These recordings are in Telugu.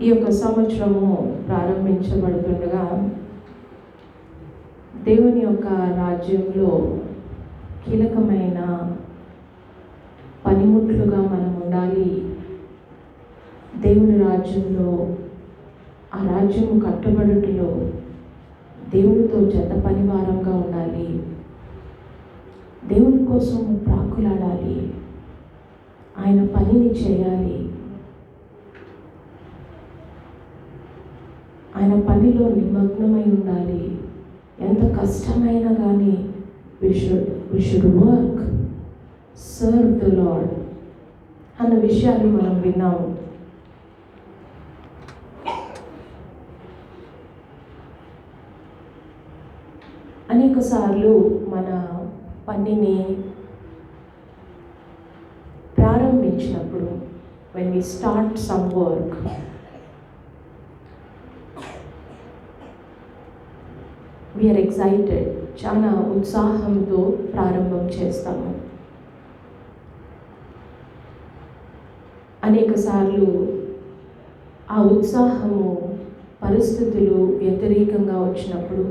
ఈ యొక్క సంవత్సరము ప్రారంభించబడుతుండగా దేవుని యొక్క రాజ్యంలో కీలకమైన పనిముట్లుగా మనం ఉండాలి. దేవుని రాజ్యంలో ఆ రాజ్యము కట్టబడుటలో దేవునితో జత పనివారంగా ఉండాలి. దేవుని కోసం ప్రాకులాడాలి. ఆయన పనిని చేయాలి. ఆయన పనిలో నిమగ్నమై ఉండాలి. ఎంత కష్టమైనా కానీ we should work, serve the Lord అన్న విషయాన్ని మనం విన్నాము. అనేక సార్లు మన పనిని ప్రారంభించినప్పుడు when we start some work, we are excited, చాలా ఉత్సాహంతో ప్రారంభం చేస్తాము. అనేక సార్లు ఆ ఉత్సాహము పరిస్థితులు వ్యతిరేకంగా వచ్చినప్పుడు,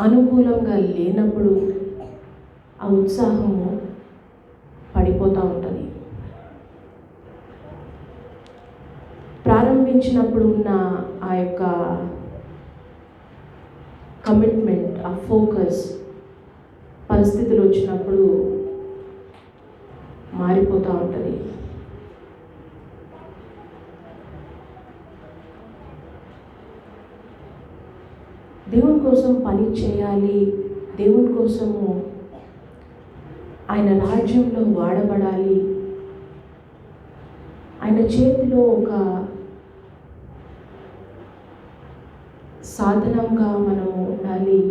అనుకూలంగా లేనప్పుడు ఆ ఉత్సాహము పడిపోతూ ఉంటుంది. ప్రారంభించినప్పుడు ఉన్న ఆ యొక్క కమిట్మెంట్, ఆ ఫోకస్ పరిస్థితులు వచ్చినప్పుడు మారిపోతూ ఉంటుంది. దేవుని కోసం పని చేయాలి, దేవుని కోసము ఆయన రాజ్యంలో వాడబడాలి, ఆయన చేతిలో ఒక సాధనంగా మనము ఉండాలి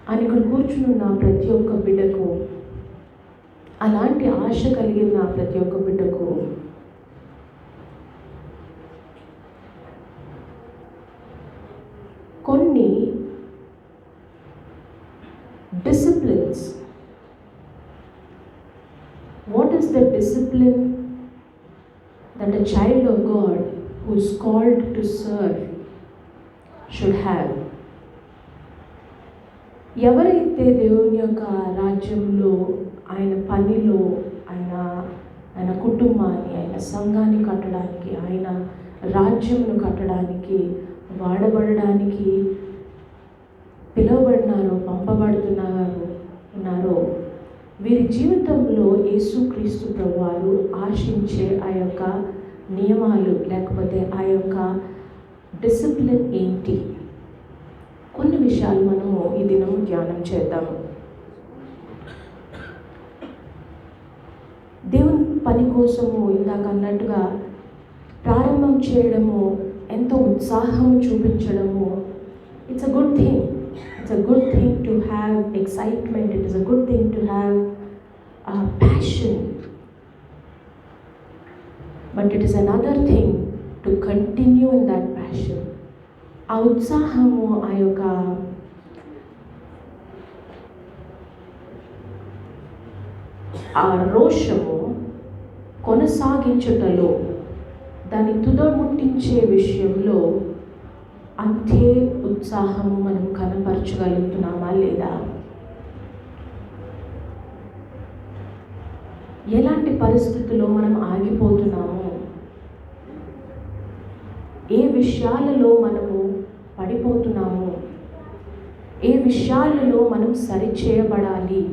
అని ఇక్కడ కూర్చున్న ప్రతి ఒక్క బిడ్డకు, అలాంటి ఆశ కలిగిన ప్రతి ఒక్క బిడ్డకు కొన్ని disciplines. What is the discipline that a child of God who is called to serve should have? ఎవరైతే దేవుని యొక్క రాజ్యంలో, ఆయన పనిలో, ఆయన కుటుంబాన్ని, ఆయన సంఘాన్ని కట్టడానికి, ఆయన రాజ్యంను కట్టడానికి, వాడబడడానికి పిలువబడినారో, ఉన్నారో, వీరి జీవితంలో యేసుక్రీస్తు ప్రభువారు ఆశించే ఆ యొక్క నియమాలు లేకపోతే ఆ యొక్క డిసిప్లిన్ ఏంటి? కొన్ని విషయాలు మనము ఈ దినము ధ్యానం చేద్దాము. దేవుని పని కోసము ఇందాక అన్నట్టుగా ప్రారంభం చేయడము, ఎంతో ఉత్సాహం చూపించడము, it's a good thing. It's a good thing to have excitement. It is a good thing to have passion. But it is another thing to continue in that passion. ఆ ఉత్సాహము, ఆ యొక్క ఆ రోషము కొనసాగించుటలో, దాన్ని తుదముట్టించే విషయంలో అంతే ఉత్సాహము మనం కనపరచగలుగుతున్నామా లేదా? ఎలాంటి పరిస్థితుల్లో మనం ఆగిపోతున్నాము? ఏ విషయాలలో మనము పడిపోతున్నాము? ఏ విషయాలలో మనం సరిచేయబడాలి?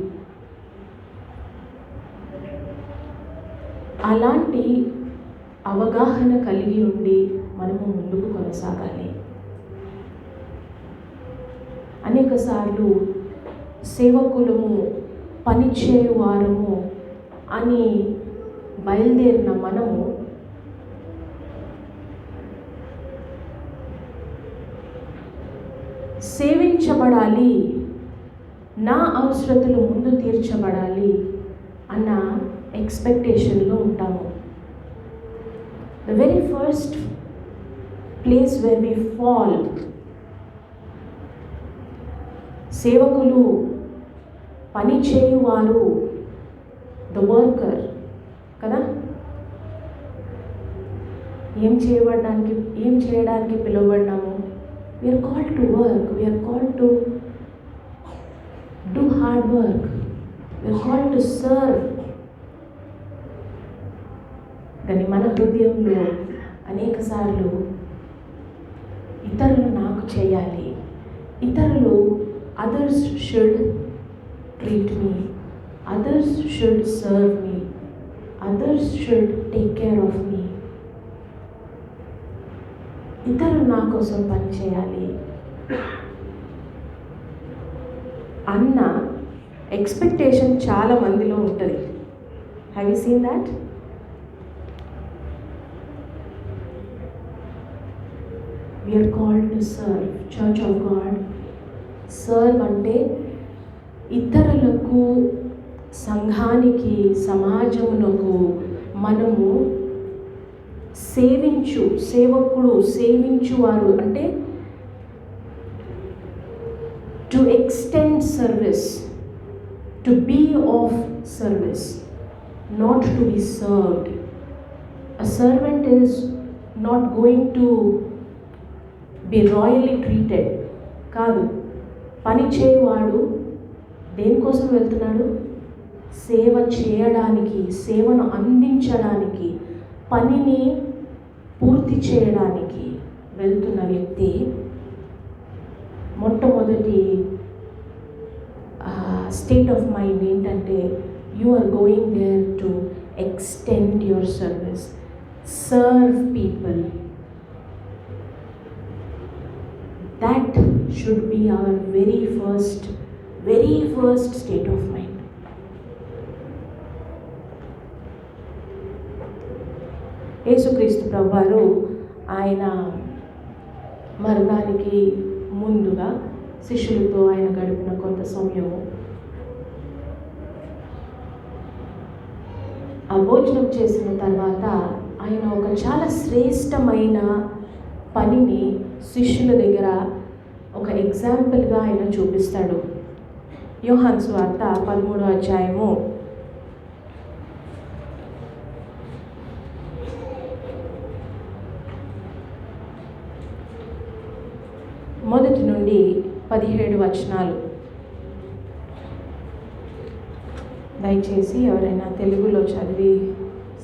అలాంటి అవగాహన కలిగి ఉండి మనము ముందుకు కొనసాగాలి. అనేక సార్లు సేవకులము, పనిచేయువారము అని బయలుదేరిన మనము సేవించబడాలి, నా అవసరతలు ముందు తీర్చబడాలి అన్న ఎక్స్పెక్టేషన్లో ఉంటాము. The very first place where we fall, సేవకులు, పని చేయువారు, ద వర్కర్ కదా, ఏం చేయడానికి పిలువబడినాము? We're called to work, we're called to do hard work, we're called to serve. కానీ మన హృదయంలో అనేక సార్లు ఇతరులు నాకు చేయాలి, ఇతరులు others should treat me, others should serve me, others should take care of me, ఇతరులు నా కోసం పని చేయాలి అన్న ఎక్స్పెక్టేషన్ చాలా మందిలో ఉంటుంది. Have you seen that? We are called to serve. Church of God, serve అంటే ఇతరులకు, సంఘానికి, సమాజమునకు మనము సేవించువారు అంటే to extend service, to be of service, not to be served. A servant is not going to be royally treated. కాదు. పని చేయవాడు దేనికోసం వెళ్తున్నాడు? సేవ చేయడానికి, సేవను అందించడానికి, పనిని పూర్తి చేయడానికి వెళ్తున్న వ్యక్తి మొట్టమొదటి స్టేట్ ఆఫ్ మైండ్ ఏంటంటే you are going there to extend your service, serve people. That should be our very first state of mind. యేసుక్రీస్తు ప్రభువారు ఆయన మరణానికి ముందుగా శిష్యులతో ఆయన గడిపిన కొంత సమయము, ఆ భోజనం చేసిన తర్వాత ఆయన ఒక చాలా శ్రేష్టమైన పనిని శిష్యుల దగ్గర ఒక ఎగ్జాంపుల్గా ఆయన చూపిస్తాడు. యోహాను సువార్త 13వ అధ్యాయము 1 నుండి 17 వచనాలు. దయచేసి ఎవరైనా తెలుగులో చదివి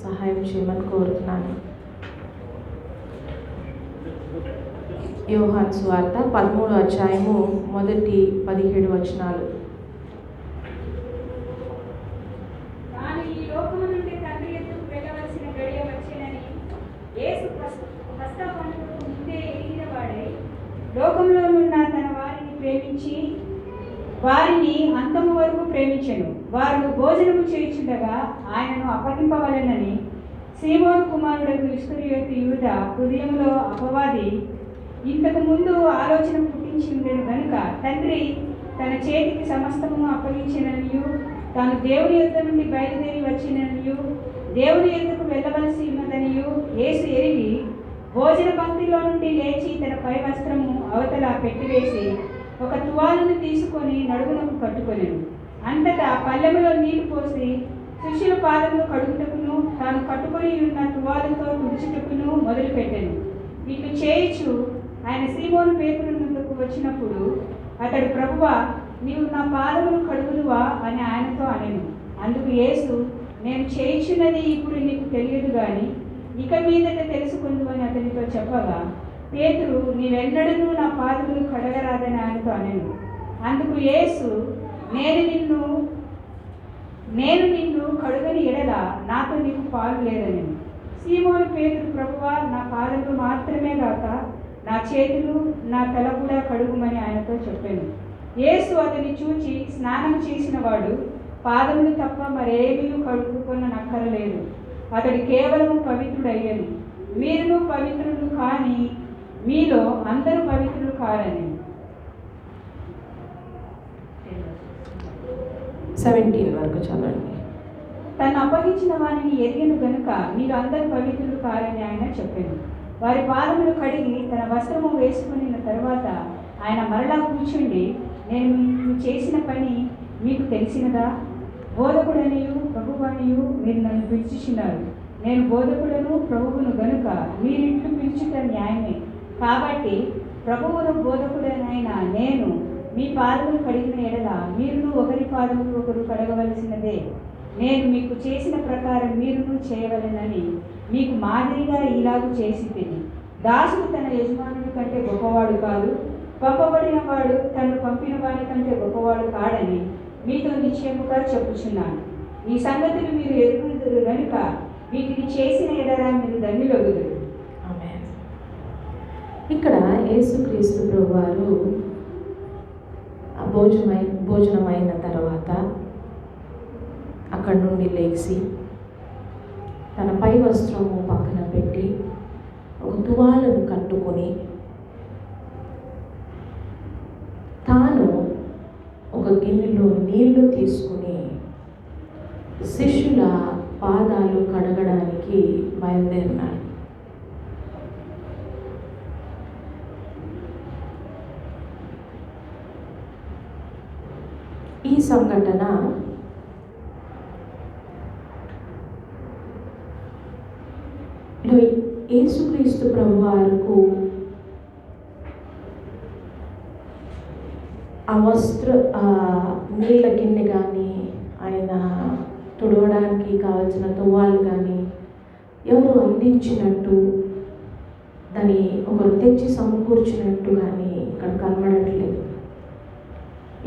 సహాయం చేయమని కోరుతున్నాను. యోహాను సువార్త 13వ అధ్యాయము 1-17 వచనాలు. లోకంలోనున్న తన వారిని ప్రేమించి వారిని అంతము వరకు ప్రేమించెను. వారు భోజనము చేయుచుండగా ఆయనను అప్పగింపవలెనని సీమోను కుమారుడకు ఇస్కరియోతు యూదా హృదయంలో అపవాది ఇంతకు ముందు ఆలోచన పుట్టించి ఉండెను గనుక, తండ్రి తన చేతికి సమస్తము అప్పగించిననియు, తాను దేవుని యొద్ద నుండి బయలుదేరి వచ్చిననియు, దేవుని యొద్దకు వెళ్ళవలసి ఉన్నదనియు యేసు ఎరిగి భోజన పంక్తిలో నుండి లేచి తన పై వస్త్రము అవతల పెట్టివేసి ఒక తువాలును తీసుకొని నడుమునకు కట్టుకొనెను. అంతటా పల్లెములో నీళ్లు పోసి శిష్యుల పాదములు కడుగుటకును తాను కట్టుకొని ఉన్న తువాలుతో తుడుచుటకును మొదలుపెట్టెను. ఇట్లు చేయుచు ఆయన సీమోను పేతురు ముందుకు వచ్చినప్పుడు అతడు, ప్రభువా, నీవు నా పాదములు కడుగుదువా అని ఆయనతో అనెను. అందుకు యేసు, నేను చేయుచున్నది ఇప్పుడు నీకు తెలియదు గాని ఇక మీదట తెలుసుకుందు అని అతనితో చెప్పగా, పేతురు, నీవెన్నడూ నా పాదములు కడగరాదని ఆయనతో అనెను. అందుకు యేసు, నేను నిన్ను కడుగని ఎడల నాతో నీకు పాలు లేదనెను. సీమోను పేతురు, ప్రభువా, నా పాదములు మాత్రమే గాక నా చేతులు నా తల కూడా కడుగుమని ఆయనతో చెప్పాను. యేసు అతన్ని చూచి, స్నానం చేసిన వాడు పాదములు తప్ప మరేమీ కడుక్కునక్కరలేదు, అతడు కేవలం పవిత్రుడయ్యను. మీరును పవిత్రులు కానీ మీలో అందరూ పవిత్రులు కారని. 17 వరకు చదవండి. తను అప్పగించిన వారిని ఎరిగను గనుక మీరు అందరూ పవిత్రులు కారని ఆయన చెప్పాను. వారి పాదములు కడిగి తన వస్త్రము వేసుకున్న తర్వాత ఆయన మరలా కూర్చుండి, నేను మీకు చేసిన పని మీకు తెలిసినదా? బోధకుడనియు ప్రభువనియు మీరు నన్ను పిలుచుచున్నారు. నేను బోధకుడను ప్రభువును గనుక మీరిట్లు పిలుచుట న్యాయమే. కాబట్టి ప్రభువును బోధకుడనైన నేను మీ పాదములు కడిగిన ఎడల మీరును ఒకరి పాదములు ఒకరు కడగవలసినదే. నేను మీకు చేసిన ప్రకారం మీరును చేయవలెనని మీకు మాదిరిగా ఇలాగూ చేసి తిని. దాసుడు తన యజమానుడి కంటే గొప్పవాడు కాదు, పంపబడిన వాడు తను పంపిన వాడి కంటే గొప్పవాడు కాడని మీతో నిశ్చయముగా చెప్పుచున్నాను. ఈ సంగతులు మీరు ఎరుగుదురు గనుక వీటిని చేసిన ఎడల మీరు ధన్యులగుదురు. ఆమేన్. ఇక్కడ యేసుక్రీస్తు ప్రభువారు భోజనమైన తర్వాత అక్కడి నుండి లేచి తన పై వస్త్రము పక్కన పెట్టి ఒక తువాలను కట్టుకొని తాను ఒక గిన్నెలో నీళ్లు తీసుకుని శిష్యుల పాదాలు కడగడానికి బయలుదేరినాడు. ఈ సంఘటన యేసుక్రీస్తు ప్రభువారికి ఆ నీళ్ళ గిన్నె కానీ ఆయన తుడవడానికి కావలసిన తువ్వాలు కానీ ఎవరు అందించినట్టు దాన్ని ఒకరు తెచ్చి సమకూర్చినట్టు కానీ ఇక్కడ కనబడట్లేదు.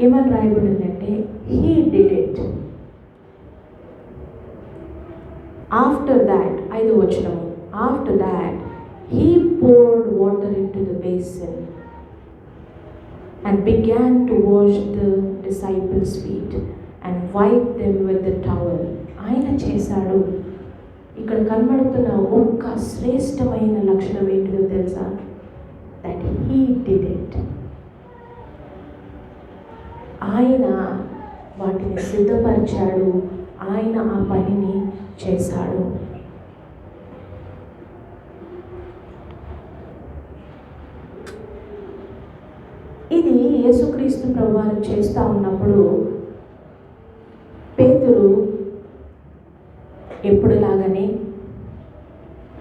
ఏమని రాయబడిందంటే he did it. After that 5వ వచనము, after that he poured water into the basin and began to wash the disciples' feet and wipe them with the towel. ఆయన చేశాడు. ఇక్కడ కనబడుతున్న ఒక్క శ్రేష్టమైన లక్షణం ఏంటిదో తెలుసా? That he did it. ఆయన వాటిని సిద్ధపరిచాడు, ఆయన ఆ పనిని చేశాడు. ఇది యేసుక్రీస్తు ప్రభువారు చేస్తూ ఉన్నప్పుడు పేతురు ఎప్పుడులాగానే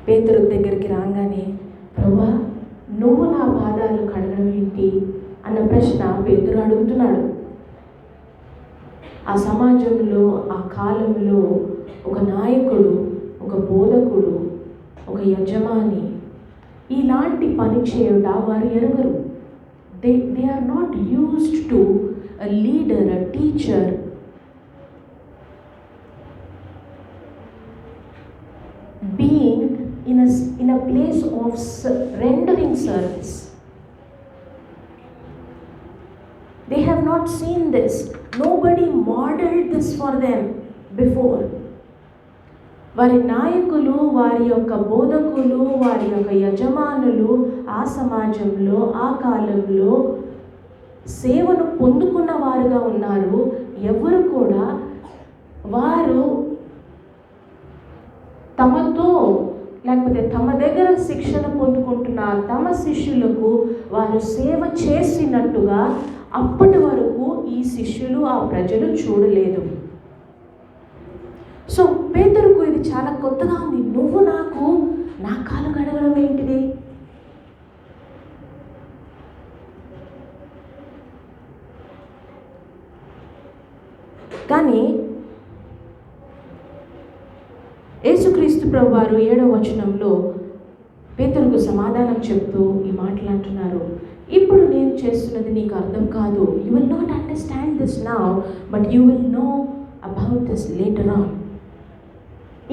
పేతురు దగ్గరికి రాగానే, ప్రభువా నువ్వు నా పాదాలు కడగడం ఏంటి అన్న ప్రశ్న పేతురు అడుగుతున్నాడు. ఆ సమాజంలో ఆ కాలంలో ఒక నాయకుడు, ఒక బోధకుడు, ఒక యజమాని ఇలాంటి పని చేయుట వారు ఎరుగరు. They are not used to a leader, a teacher being in a place of rendering service. They have not seen this. Nobody modeled this for them before. వారి నాయకులు, వారి యొక్క బోధకులు, వారి యొక్క యజమానులు ఆ సమాజంలో ఆ కాలంలో సేవను పొందుకున్న వారుగా ఉన్నారు. ఎవరు కూడా వారు తమతో లేకపోతే తమ దగ్గర శిక్షణ పొందుకుంటున్న తమ శిష్యులకు వారు సేవ చేసినట్టుగా అప్పటి వరకు ఈ శిష్యులు ఆ ప్రజలు చూడలేదు. సో పేతురుకు ఇది చాలా కొత్తగా ఉంది. నువ్వు నాకు నా కాలు కడగడం ఏంటిది? కానీ యేసుక్రీస్తు ప్రభువారు 7వ వచనంలో పేతురుకు సమాధానం చెప్తూ ఈ మాటలు అంటున్నారు. ఇప్పుడు నేను చేస్తున్నది నీకు అర్థం కాదు. You will not understand this now, but you will know about this later on.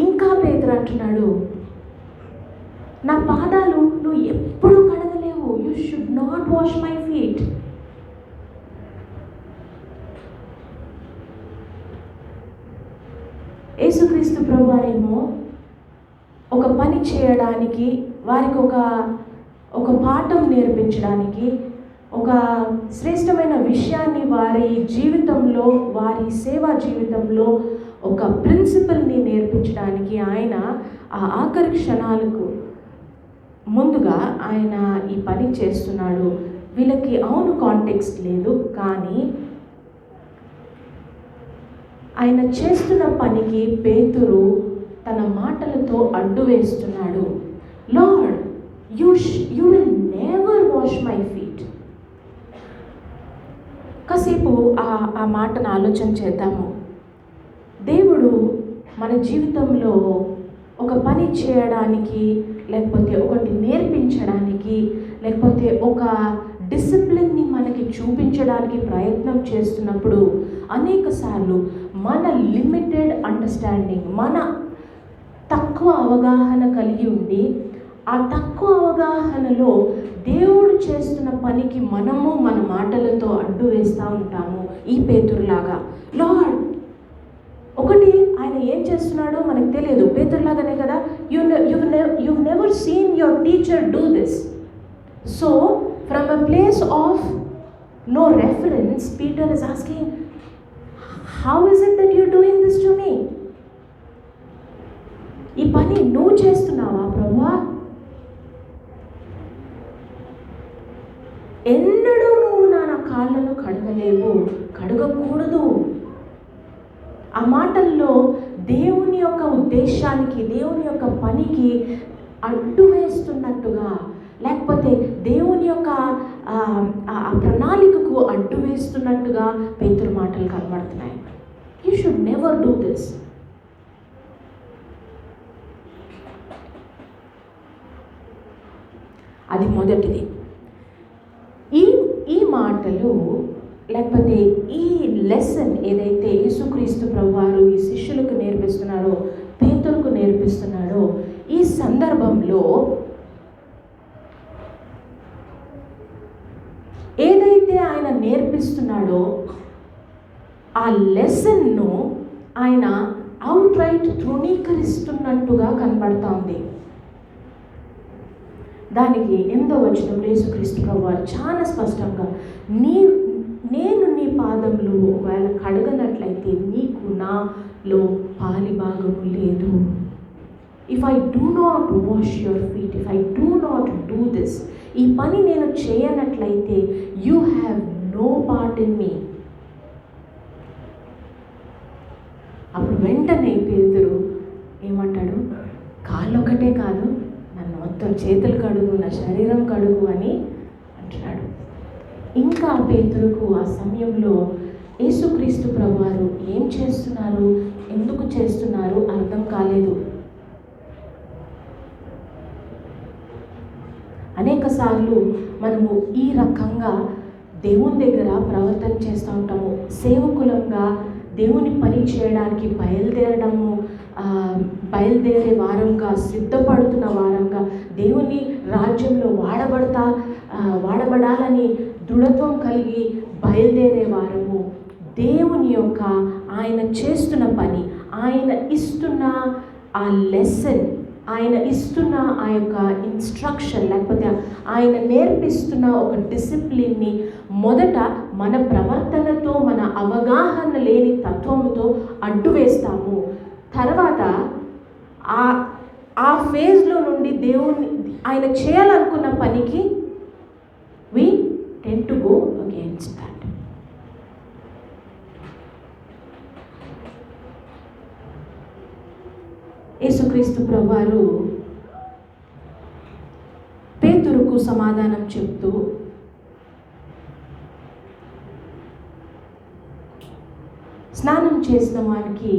ఇంకా పేతురు అంటున్నాడు, నా పాదాలు నువ్వు ఎప్పుడు కడగలేవు. You should not wash my feet. యేసుక్రీస్తు ప్రభువారేమో ఒక పని చేయడానికి, వారికి ఒక పాఠం నేర్పించడానికి, ఒక శ్రేష్టమైన విషయాన్ని వారి జీవితంలో, వారి సేవా జీవితంలో ఒక ప్రిన్సిపల్ని నేర్పించడానికి ఆయన ఆ ఆఖరి క్షణాలకు ముందుగా ఆయన ఈ పని చేస్తున్నాడు. వీళ్ళకి అవును కాంటెక్స్ట్ లేదు, కానీ ఆయన చేస్తున్న పనికి పేతురు తన మాటలతో అడ్డు వేస్తున్నాడు. Lord, you will never wash my feet. కాసేపు ఆ మాటను ఆలోచన చేద్దాము. దేవుడు మన జీవితంలో ఒక పని చేయడానికి, లేకపోతే ఒకటి నేర్పించడానికి, లేకపోతే ఒక డిసిప్లిన్ని మనకి చూపించడానికి ప్రయత్నం చేస్తున్నప్పుడు అనేక సార్లు మన లిమిటెడ్ అండర్స్టాండింగ్, మన తక్కువ అవగాహన కలిగి ఉండి, ఆ తక్కువ అవగాహనలో దేవుడు చేస్తున్న పనికి మనము మన మాటలతో అడ్డు వేస్తూ ఉంటాము. ఈ పేతురులాగా. లార్డ్, ఒకటి ఆయన ఏం చేస్తున్నాడో మనకు తెలియదు. పేతురులాగానే కదా, you never seen your teacher do this. So from a place of no reference, Peter is asking, how is it that you're doing this to me? ఈ పని నువ్వు చేస్తున్నావా ప్రభువా? ఎన్నడూ నువ్వు నా కాళ్ళను కడగలేవు, కడగకూడదు. ఆ మాటల్లో దేవుని యొక్క ఉద్దేశానికి, దేవుని యొక్క పనికి అడ్డు వేస్తున్నట్టుగా, లేకపోతే దేవుని యొక్క ఆ ప్రణాళికకు అడ్డు వేస్తున్నట్టుగా పేతురు మాటలు కనబడుతున్నాయి. You should never do this. అది మొదటిది. ఈ మాటలు, లేకపోతే ఈ లెసన్ ఏదైతే యేసుక్రీస్తు ప్రభువారు ఈ శిష్యులకు నేర్పిస్తున్నాడో, పేతురుకు నేర్పిస్తున్నాడో, ఈ సందర్భంలో ఏదైతే ఆయన నేర్పిస్తున్నాడో ఆ లెసన్ను ఆయన అవుట్ రైట్ తృణీకరిస్తున్నట్టుగా కనబడుతోంది. దానికి 8వ వచనంలో యేసుక్రీస్తు ప్రభువారు చాలా స్పష్టంగా, నేను నీ పాదములు ఒకవేళ కడగనట్లయితే నీకు నాలో పాలి భాగము లేదు. If I do not wash your feet, if I do not do this, ఈ పని నేను చేయనట్లయితే you have no part in me. అప్పుడు వెంటనే పేతురు ఏమంటాడు? కాళ్ళొక్కటే కాదు, నన్ను మొత్తం చేతులు కడుగు, నా శరీరం కడుగు అని అంటున్నాడు. ఇంకా పేతురుకు ఆ సమయంలో యేసుక్రీస్తు ప్రభువారు ఏం చేస్తున్నారు, ఎందుకు చేస్తున్నారు అర్థం కాలేదు. అనేక సార్లు మనము ఈ రకంగా దేవుని దగ్గర ప్రవర్తన చేస్తూ ఉంటాము. సేవకులంగా దేవుని పని చేయడానికి బయలుదేరే వారంగా, సిద్ధపడుతున్న వారంగా, దేవుని రాజ్యంలో వాడబడాలని దృఢత్వం కలిగి బయలుదేరే వారము. దేవుని యొక్క ఆయన చేస్తున్న పని, ఆయన ఇస్తున్న ఆ లెసన్, ఆయన ఇస్తున్న ఆ యొక్క ఇన్స్ట్రక్షన్, లేకపోతే ఆయన నేర్పిస్తున్న ఒక డిసిప్లిన్ని మొదట మన ప్రవర్తనతో, మన అవగాహన లేని తత్వంతో అడ్డు వేస్తాము. తర్వాత ఆ ఫేజ్లో నుండి దేవుని ఆయన చేయాలనుకున్న పనికి we tend to go against that. యేసుక్రీస్తు ప్రభువారు పేతురుకు సమాధానం చెప్తూ, స్నానం చేసిన వానికి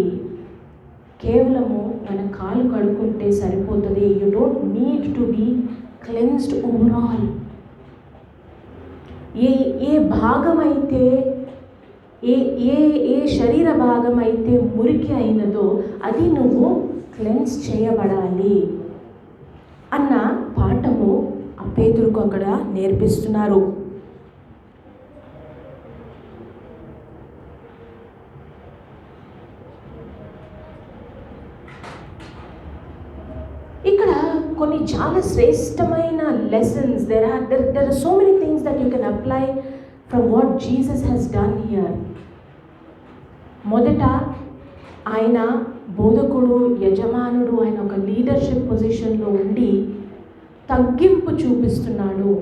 కేవలము మన కాలు కడుక్కుంటే సరిపోతుంది. You don't need to be cleansed overall. ఏ భాగం అయితే, ఏ శరీర భాగం అయితే మురికి అయినదో అది నువ్వు క్లెన్స్ చేయబడాలి అన్న పాఠము ఆ పేతురుకు అక్కడ నేర్పిస్తున్నారు. ఇక్కడ కొన్ని చాలా శ్రేష్టమైన lessons. there are so many things that you can apply from what Jesus has done here. మొదట ఆయన బోధకుడు, యజమానుడు, ఆయన ఒక లీడర్షిప్ పొజిషన్లో ఉండి తగ్గింపు చూపిస్తున్నాడు.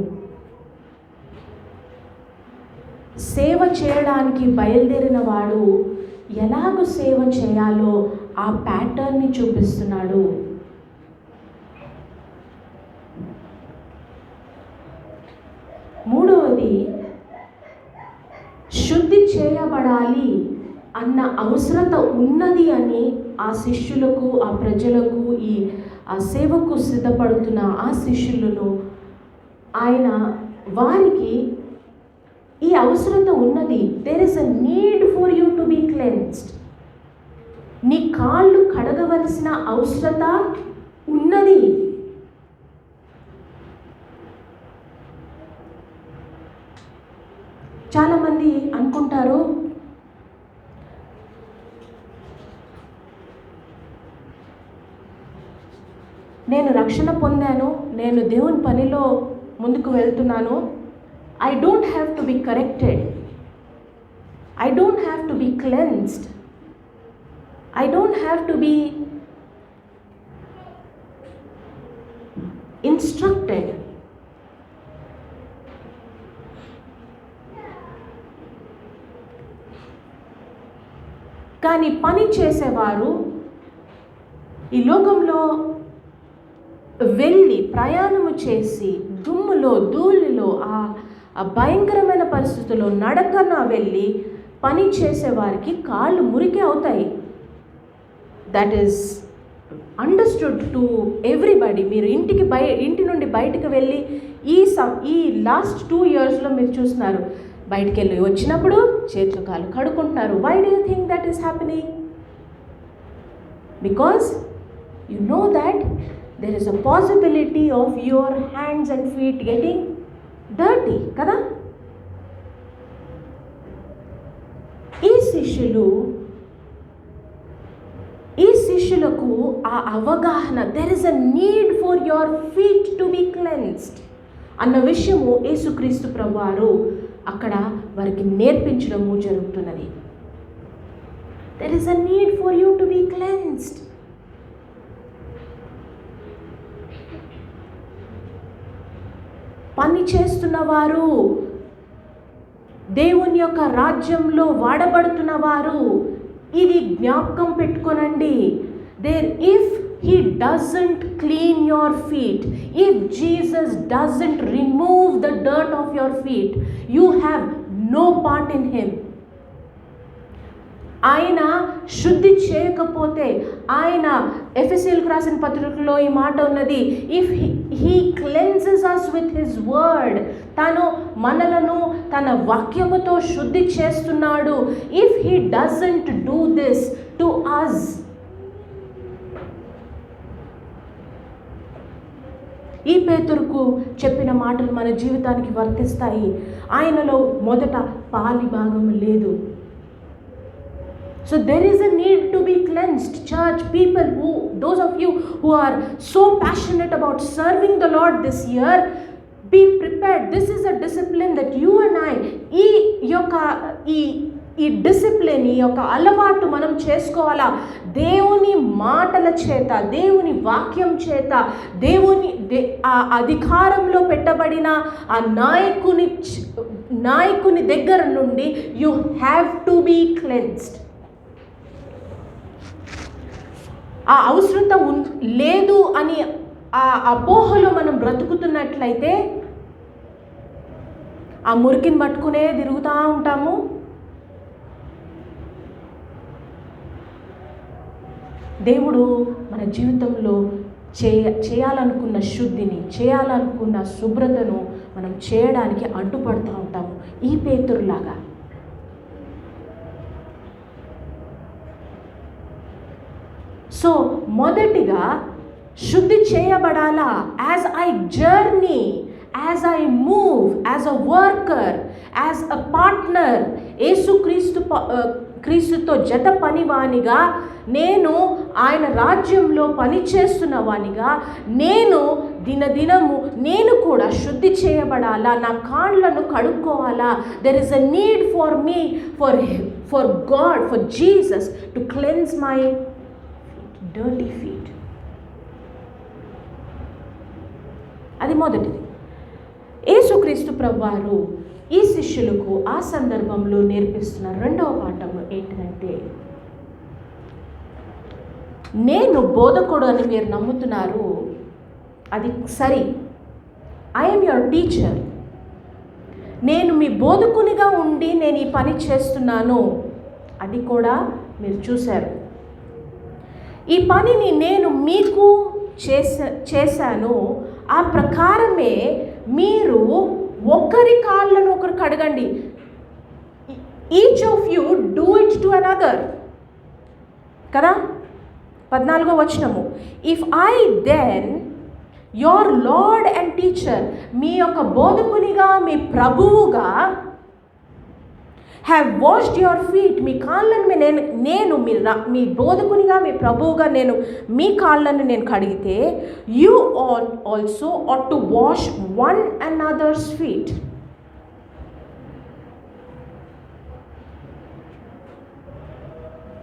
సేవ చేయడానికి బయలుదేరిన వాడు ఎలాగో సేవ చేయాలో ఆ ప్యాటర్న్ని చూపిస్తున్నాడు. మూడవది, శుద్ధి చేయబడాలి అన్న అవసరత ఉన్నది అని ఆ శిష్యులకు, ఆ ప్రజలకు, ఆ సేవకు సిద్ధపడుతున్న ఆ శిష్యులను ఆయన వారికి ఈ అవసరత ఉన్నది. There is a need for you to be cleansed. నీ కాళ్ళు కడగవలసిన అవసరత ఉన్నది. చాలామంది అనుకుంటారు, నేను రక్షణ పొందాను, నేను దేవుని పనిలో ముందుకు వెళ్తున్నాను, I don't have to be corrected, I don't have to be cleansed, I don't have to be instructed. కానీ పని చేసేవారు ఈ లోకంలో వెళ్ళి ప్రయాణము చేసి దుమ్ములో ధూళిలో ఆ భయంకరమైన పరిస్థితుల్లో నడకన వెళ్ళి పని చేసేవారికి కాళ్ళు మురికి అవుతాయి. That is understood to everybody. మీరు ఇంటి నుండి బయటకు వెళ్ళి ఈ లాస్ట్ 2 yearsలో మీరు చూస్తున్నారు, బయటికి వెళ్ళి వచ్చినప్పుడు చేతులు కాళ్ళు కడుక్కుంటున్నారు. Why do you think that is happening? Because you know that there is a possibility of your hands and feet getting dirty, కదా? ఈ శిష్యులకు ఆ అవగాహన, there is a need for your feet to be cleansed అన్న విషయము యేసుక్రీస్తు ప్రభువారు అక్కడ వారికి నేర్పించడము జరుగుతున్నది. There is a need for you to be cleansed. పని చేస్తున్న వారు, దేవుని యొక్క రాజ్యంలో వాడబడుతున్న వారు, ఇది జ్ఞాపకం పెట్టుకోనండి. if he doesn't clean your feet, if Jesus doesn't remove the dirt of your feet, you have no part in him. ఆయన శుద్ధి చేయకపోతే, ఆయన ఎఫెసీయులకు రాసిన పత్రికలో ఈ మాట ఉన్నది, if he cleanses us with his word, తను మనలను తన వాక్యముతో శుద్ధి చేస్తున్నాడు. If he doesn't do this to us, ఈ పేతురుకు చెప్పిన మాటలు మన జీవితానికి వర్తిస్తాయి. ఆయనలో మొదట పాలి భాగం లేదు. So there is a need to be cleansed. Church people, those of you who are so passionate about serving the Lord this year, be prepared. This is a discipline that you and I, ఈ డిసిప్లిన్, ఈ యొక్క అలవాటు మనం చేసుకోవాలా. దేవుని మాటల చేత, దేవుని వాక్యం చేత, ఆ అధికారంలో పెట్టబడిన ఆ నాయకుని దగ్గర నుండి you have to be cleansed. ఆ అవసరత లేదు అని ఆ అపోహలో మనం బ్రతుకుతున్నట్లయితే ఆ మురికిని పట్టుకునే తిరుగుతూ ఉంటాము. దేవుడు మన జీవితంలో చేయాలనుకున్న శుద్ధిని, చేయాలనుకున్న శుభ్రతను మనం చేయడానికి అడ్డుపడుతూ ఉంటాము, ఈ పేతురులాగా. సో మొదటిగా శుద్ధి చేయబడాలా. As I journey, as I move, as a worker, as a partner, క్రీస్తుతో జత పనివానిగా, నేను ఆయన రాజ్యంలో పనిచేస్తున్న వానిగా, నేను దినదినము నేను కూడా శుద్ధి చేయబడాలా, నా కాళ్ళను కడుక్కోవాలా. There is a need for me, for God, for Jesus to cleanse my dirty feet. అది మొదటిది. యేసుక్రీస్తు ప్రభువారు ఈ శిష్యులకు ఆ సందర్భంలో నేర్పిస్తున్న రెండవ పాఠము ఏంటంటే, నేను బోధకుడు అని మీరు నమ్ముతున్నారు, అది సరి. I'm your teacher. నేను మీ బోధకునిగా ఉండి నేను ఈ పని చేస్తున్నాను, అది కూడా మీరు చూశారు. ఈ పనిని నేను మీకు చేశాను, ఆ ప్రకారమే మీరు ఒకరి కాళ్ళను ఒకరు కడగండి. Each of you do it to another కదా. 14వ వచనము, if I then your Lord and teacher, మీ యొక్క బోధకునిగా మీ ప్రభువుగా, హ్యావ్ వాష్డ్ యువర్ ఫీట్, మీ కాళ్ళను నేను మీ బోధకునిగా మీ ప్రభువుగా నేను మీ కాళ్ళను నేను కడిగితే, you also ought to wash one another's feet.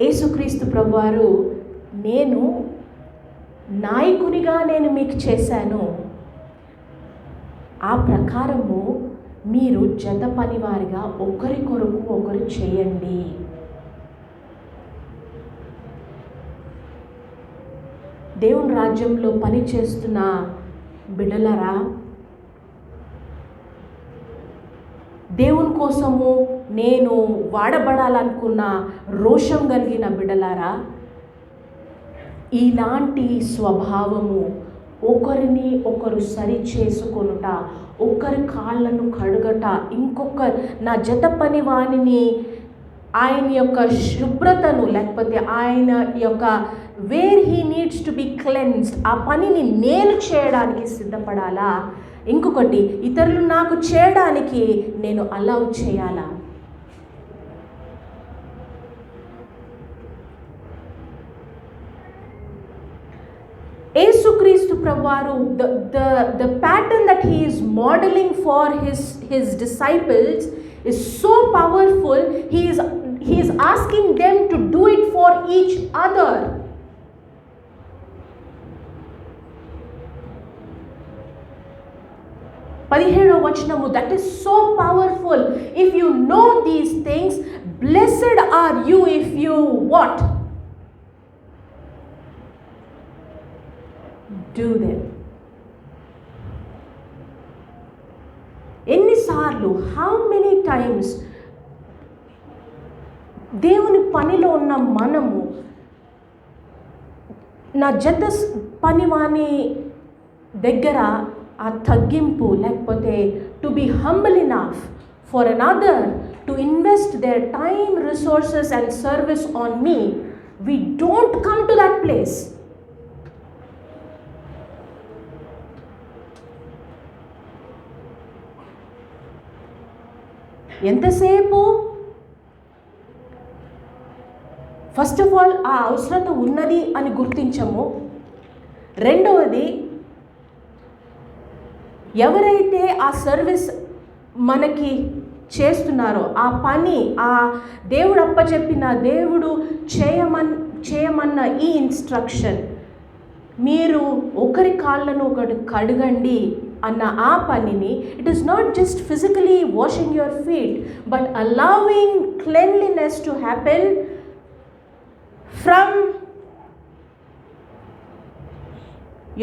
యేసుక్రీస్తు ప్రభువారు, నేను నాయకునిగా నేను మీకు చేశాను, ఆ ప్రకారము మీరు జత పనివారిగా ఒకరి కొరకు ఒకరు చేయండి. దేవుని రాజ్యంలో పని చేస్తున్న బిడ్డలారా, దేవుని కోసము నేను వాడబడాలనుకున్న రోషం కలిగిన బిడ్డలారా, ఇలాంటి స్వభావము, ఒకరిని ఒకరు సరి చేసుకొనుట, ఒకరి కాళ్ళను కడుగట, నా జత పని వానిని ఆయన యొక్క శుభ్రతను, లేకపోతే ఆయన యొక్క where he needs to be cleansed, ఆ పనిని నేను చేయడానికి సిద్ధపడాలా? ఇంకొకటి, ఇతరులు నాకు చేయడానికి నేను అలౌ చేయాలా? యేసుక్రీస్తు ప్రభువారు, the pattern that he is modeling for his disciples is so powerful. He is asking them to do it for each other. పదిహేడవ వచనము, that is so powerful. If you know these things, blessed are you if you what? Do them. ఎన్నిసార్లు, how many times దేవుని పనిలో ఉన్న మనము నా జత పనివాని దగ్గర ఆ తగ్గింపు, లేకపోతే to be humble enough for another to invest their time, resources and service on me, we don't come to that place. ఎంతసేపు ఫస్ట్ ఆఫ్ ఆల్ ఆ అవసరత ఉన్నది అని గుర్తించము. రెండవది, ఎవరైతే ఆ సర్వీస్ మనకి చేస్తున్నారో, ఆ పని, ఆ దేవుడు అప్పచెప్పిన, దేవుడు చేయమన్న ఈ ఇన్స్ట్రక్షన్, మీరు ఒకరి కాళ్ళను ఒకటి కడగండి అన్న ఆ పనిని, it is not just physically washing your feet, but allowing cleanliness to happen from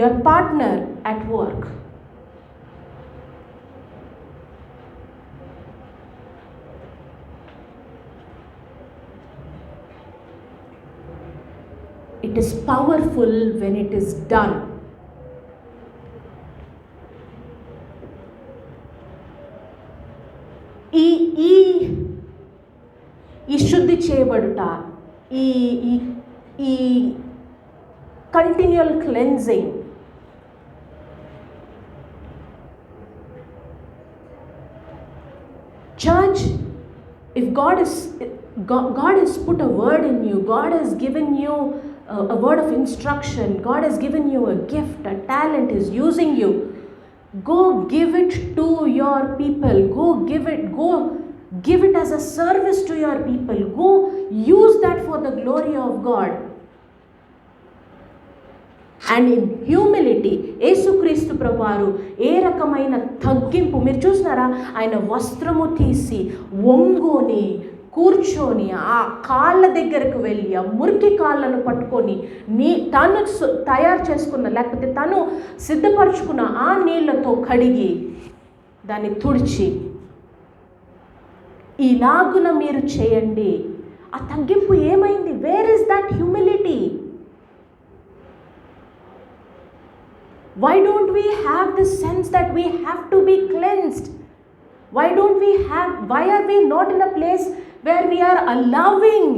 your partner at work. It is powerful when it is done. ఈ శుద్ధి చేయబడుట, ఈ continual cleansing, church, if God has put a word in you, God has given you a word of instruction, God has given you a gift, a talent, is using you, go give it to your people, go give it as a service to your people, go use that for the glory of God. And in humility, యేసుక్రీస్తు ప్రభువారు ఏ రకమైన తగ్గింపు మీరు చూసినారా? ఆయన వస్త్రము తీసి ఒంగోని కూర్చొని ఆ కాళ్ళ దగ్గరకు వెళ్ళి ఆ మురికి కాళ్ళను పట్టుకొని తను తయారు చేసుకున్న లేకపోతే తను సిద్ధపరచుకున్న ఆ నీళ్లతో కడిగి దాన్ని తుడిచి ఇలాగున మీరు చేయండి. ఆ తగ్గింపు ఏమైంది? Where is that humility? Why don't we have this sense that we have to be cleansed? Why are we not in a place where we are allowing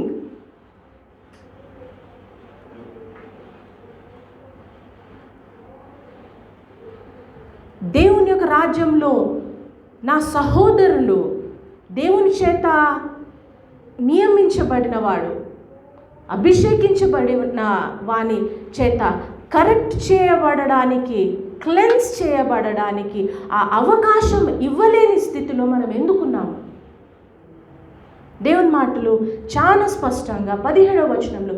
దేవుని యొక్క రాజ్యంలో నా సహోదరులు దేవుని చేత నియమించబడిన వాడు, అభిషేకించబడిన వాని చేత కరెక్ట్ చేయబడడానికి, క్లెన్స్ చేయబడడానికి ఆ అవకాశం ఇవ్వలేని స్థితిలో మనం ఎందుకున్నాము? దేవుని మాటలు చాలా స్పష్టంగా 17వ వచనంలో,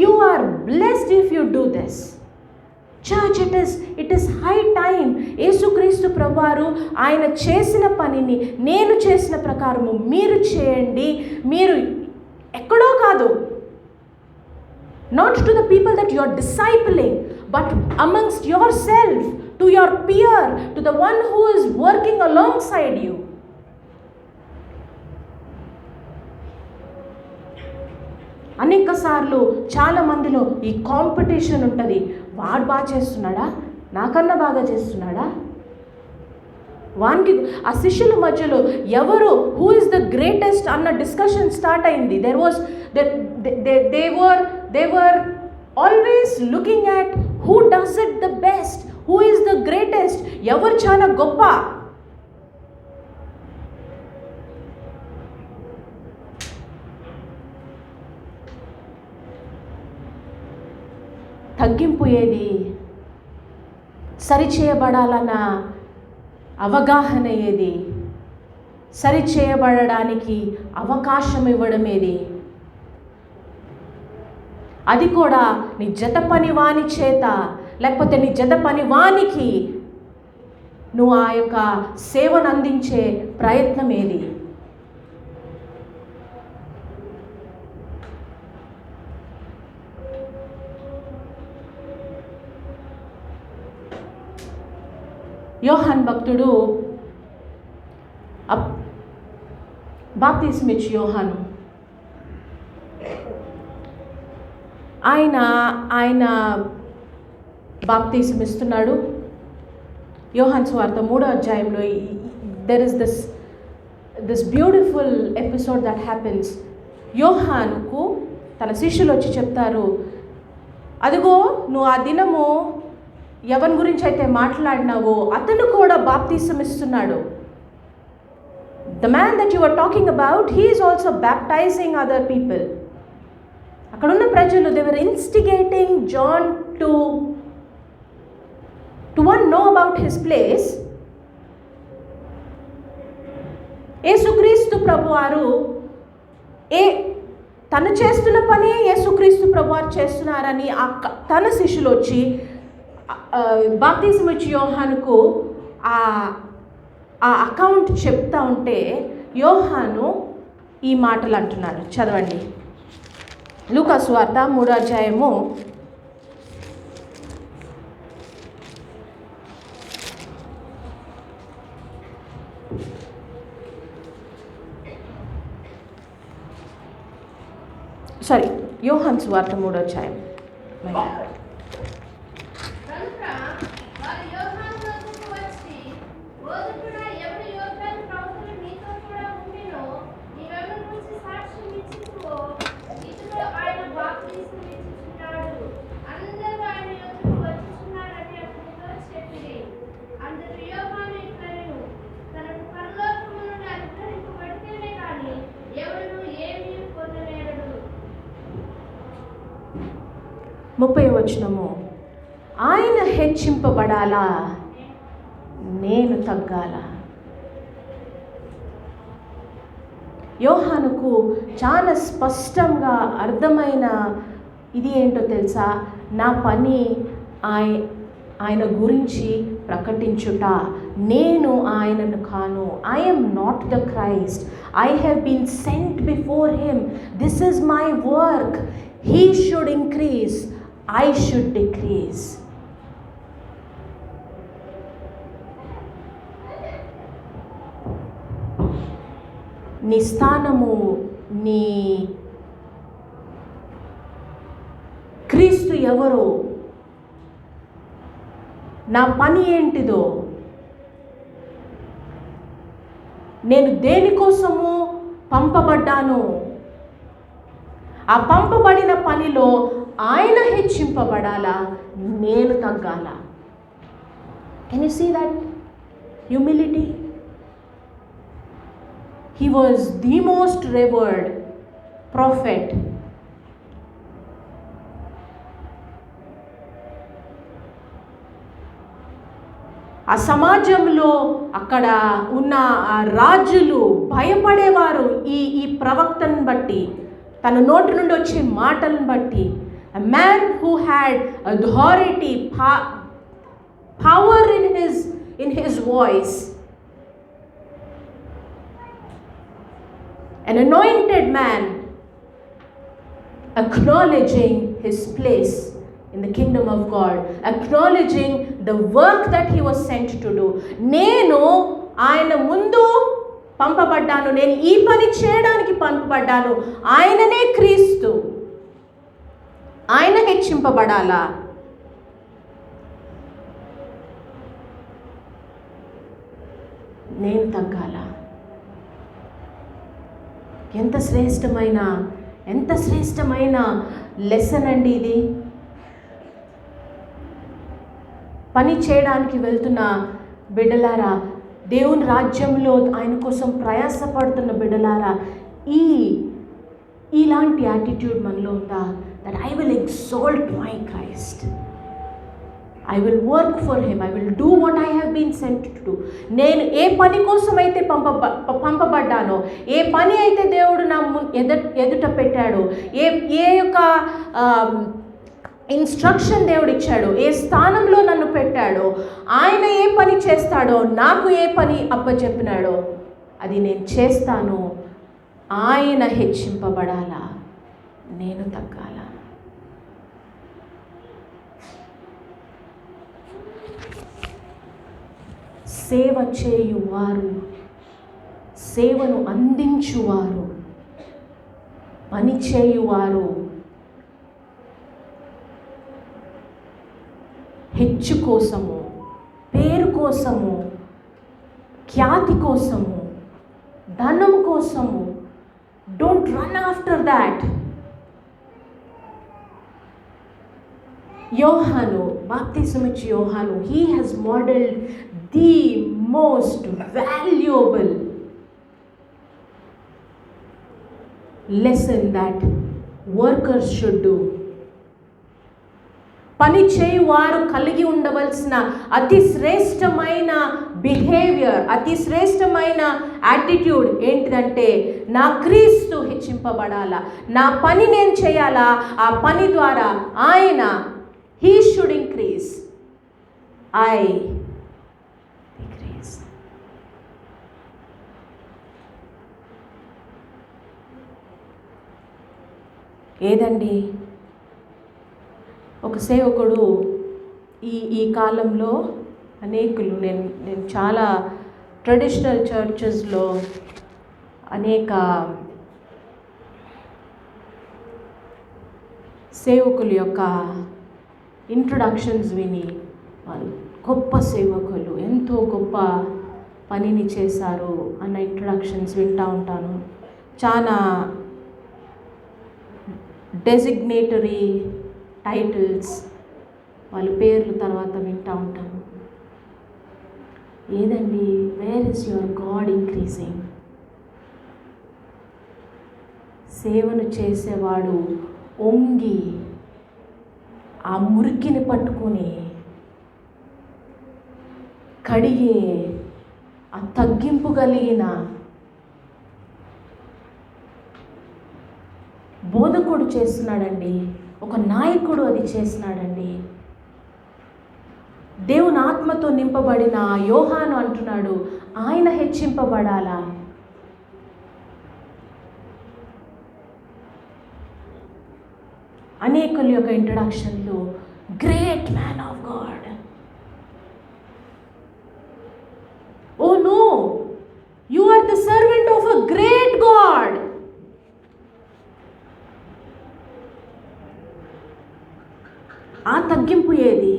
you are blessed if you do this. Church, it is high time. యేసుక్రీస్తు ప్రభువారు ఆయన చేసిన పనిని నేను చేసిన ప్రకారము మీరు చేయండి. మీరు ఎక్కడో కాదు, not to the people that you are discipling, but amongst yourself, to your peer, to the one who is working alongside you. అనేక సార్లు చాలా మందిలో ఈ కాంపిటీషన్ ఉంటుంది. వాడు బాగా చేస్తున్నాడా, నాకన్నా బాగా చేస్తున్నాడా, వానికి ఆ శిష్యుల మధ్యలో ఎవరు హూ ఇస్ ద గ్రేటెస్ట్ అన్న డిస్కషన్ స్టార్ట్ అయింది. they were always looking at who does it the best, who is the greatest, ఎవరు చాలా గొప్ప. తగ్గింపు ఏది? సరిచేయబడాలన్న అవగాహన ఏది? సరిచేయబడడానికి అవకాశం ఇవ్వడం ఏది? అది కూడా నీ జత పని వాని చేత, లేకపోతే నీ జత పని వానికి నువ్వు ఆ యొక్క సేవను అందించే ప్రయత్నం ఏది? యోహాన్ భక్తుడు బాప్తిస్మం ఇచ్చే యోహాను, ఆయన బాప్తిస్మం ఇస్తున్నాడు. యోహాను సువార్త 3వ అధ్యాయంలో there is this beautiful episode that happens. యోహానుకు తన శిష్యులు వచ్చి చెప్తారు, అదిగో నువ్వు ఆ దినము ఎవరి గురించి అయితే మాట్లాడినావో అతను కూడా బాప్తిస్మం ఇస్తున్నాడు. The man that you were talking about, he is also baptizing other people. అక్కడున్న ప్రజలు they were instigating John to one know about his place. యేసుక్రీస్తు ప్రభువారు తను చేస్తున్న పని యేసుక్రీస్తు ప్రభువారు చేస్తున్నారని తన శిష్యులు వచ్చి బాప్తిస్మం ఇచ్చే యోహానుకు ఆ అకౌంట్ చెప్తా ఉంటే యోహాను ఈ మాటలు అంటున్నాడు. చదవండి. లూకా సువార్త 3వ అధ్యాయము 3వ అధ్యాయం. వచనము, ఆయన హెచ్చింపబడాలా, నేను తగ్గాలా. యోహానుకు చాలా స్పష్టంగా అర్థమైన ఇది ఏంటో తెలుసా? నా పని ఆయన గురించి ప్రకటించుట. నేను ఆయనను కాను. I am not the Christ. I have been sent before him. This is my work. He should increase. I should decrease. నీ స్థానము, నీ క్రీస్తు ఎవరో, నా పని ఏంటిదో, నేను దేనికోసము పంపబడ్డాను, ఆ పంపబడిన పనిలో ఆయన హెచ్చింపబడాలా, నేను తగ్గాల. Can you see that humility? He was the most revered prophet. ఆ సమాజంలో అక్కడ ఉన్న రాజులు భయపడేవారు ఈ ప్రవక్తను బట్టి, తన నోటి నుండి వచ్చే మాటలను బట్టి. A man who had authority, power in his voice. An anointed man acknowledging his place in the kingdom of God, acknowledging the work that he was sent to do. నేను ఆయన ముందు పంపబడ్డాను, నేను ఈ పని చేయడానికి పంపబడ్డాను, ఆయననే క్రీస్తు, ఆయన హెచ్చింపబడాలా. నేను తగ్గాల. ఎంత శ్రేష్టమైన లెసన్ అండి ఇది. పని చేయడానికి వెళ్తున్న బిడ్డలారా, దేవుని రాజ్యంలో ఆయన కోసం ప్రయాసపడుతున్న బిడ్డలారా, ఇలాంటి యాటిట్యూడ్ మనలో ఉందా? That I will exalt my Christ, I will work for him, I will do what I have been sent to do. నేను ఏ పని కోసం అయితే పంపబడ్డానో, ఏ పని అయితే దేవుడు నా ఎదుట పెట్టాడో, ఏ యొక్క ఇన్స్ట్రక్షన్ దేవుడు ఇచ్చాడో, ఏ స్థానంలో నన్ను పెట్టాడో, ఆయన ఏ పని చేస్తాడో, నాకు ఏ పని అప్పచెప్పినాడో అది నేను చేస్తాను. ఆయన హెచ్చింపబడాలా, నేను తగ్గాల. సేవ చేయువారు, సేవను అందించువారు, పని చేయువారు హెచ్చు కోసము, పేరు కోసము, ఖ్యాతి కోసము, ధనం కోసము, డోంట్ రన్ ఆఫ్టర్ దాట్. యోహాను, బాప్తిసం ఇచ్చే యోహాను, he has modeled the most valuable lesson that workers should do. పని చేయువారు కలిగి ఉండవలసిన అతి శ్రేష్టమైన బిహేవియర్, అతి శ్రేష్టమైన యాటిట్యూడ్ ఏంటిదంటే, నా క్రీస్తు హెచ్చింపబడాలా, నా పని నేను చేయాలా, ఆ పని ద్వారా ఆయన he should increase, I decrease. ఏదండి ఒక సేవకుడు ఈ కాలంలో అనేకులు, నేను చాలా ట్రెడిషనల్ చర్చెస్లో అనేక సేవకుల యొక్క ఇంట్రొడక్షన్స్ విని, వాళ్ళు గొప్ప సేవకులు, ఎంతో గొప్ప పనిని చేశారు అన్న ఇంట్రొడక్షన్స్ వింటూ ఉంటాను. చాలా డెసిగ్నేటరీ టైటిల్స్, వాళ్ళ పేర్లు తర్వాత వింటూ ఉంటాను. ఏదండి, where is your God increasing? సేవను చేసేవాడు ఒంగి ఆ మురికిని పట్టుకొని కడిగే ఆ తగ్గింపు కలిగిన బోధకుడు చేస్తున్నాడండి, ఒక నాయకుడు అది చేస్తున్నాడండి. దేవుని ఆత్మతో నింపబడిన యోహాను అంటున్నాడు, ఆయన హెచ్చింపబడాలా. అనేకుల యొక్క ఇంట్రడక్షన్లో great man of God. Oh no, you are the servant of a great God. ఆ తగ్గింపు ఏది?